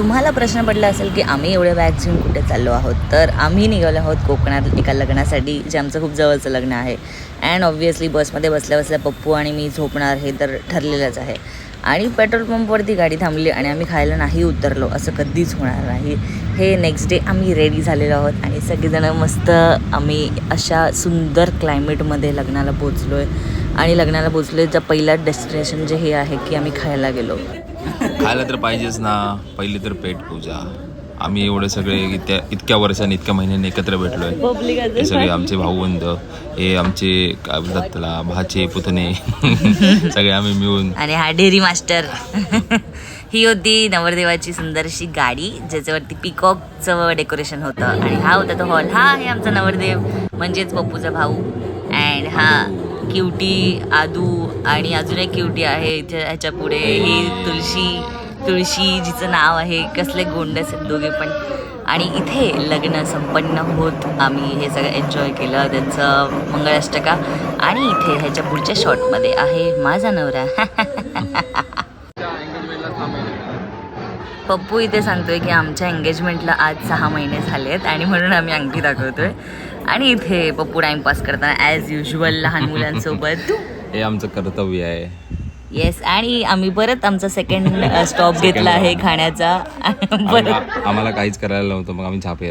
तुम्हाला प्रश्न पडला असेल की आम्ही एवढे बॅग्स घेऊन कुठे चाललो आहोत, तर आम्ही निघालो आहोत कोकणात एका लग्नासाठी, जे आमचं खूप जवळचं लग्न आहे. अँड ऑब्व्हियसली बसमध्ये बसल्या बसल्या पप्पू आणि मी झोपणार हे तर ठरलेलंच आहे. आणि पेट्रोल पंपवरती गाडी थांबली आणि आम्ही खायला नाही उतरलो असं कधीच होणार नाही. हे नेक्स्ट डे आम्ही रेडी झालेलो आहोत आणि सगळेजणं मस्त आम्ही अशा सुंदर क्लायमेटमध्ये लग्नाला पोचलो आहे. आणि लग्नाला पोचलो आहे, पहिला डेस्टिनेशन जे हे आहे की आम्ही खायला गेलो. खायला तर पाहिजेच ना, पहिली तर पेट पूजा. आम्ही एवढे सगळे इतक्या वर्षांनी इतक्या महिन्यांनी एकत्र भेटलोय. हे सगळे आमचे भाऊबंद, हे आमचे काय बोलतात त्याला, भाचे पुतणे सगळे आम्ही मिळून. आणि हा डेअरी मास्टर ही होती नवरदेवाची सुंदरशी गाडी, ज्याच्यावरती पिकॉकचं डेकोरेशन होतं. आणि हा होता तो हॉल. हा आहे आमचा नवरदेव म्हणजेच पप्पूचा भाऊ. अँड हा क्युटी आदू आणि अजून एक क्युटी आहे इथे. ह्याच्या पुढे ही तुळशी जिचं नाव आहे. कसले गोंडस आहेत दोघे पण. आणि इथे लग्न संपन्न होत आम्ही हे सगळं एन्जॉय केलं, त्यांचं मंगळाष्टका. आणि इथे ह्याच्या पुढच्या शॉटमध्ये आहे माझा नवरा. पप्पू इथे सांगतोय की आमच्या एंगेजमेंटला आज 6 महिने झालेत आणि म्हणून आम्ही अंगठी दाखवतोय. आणि इथे पप्पू टाइमपास करताना ॲज युजल लहान मुलांसोबत. हे आमचं कर्तव्य आहे. येस. आणि आम्ही परत आमचा सेकंड स्टॉप घेतला आहे खाण्याचा. आम्हाला काहीच करायला नव्हतं, मग आम्ही झापे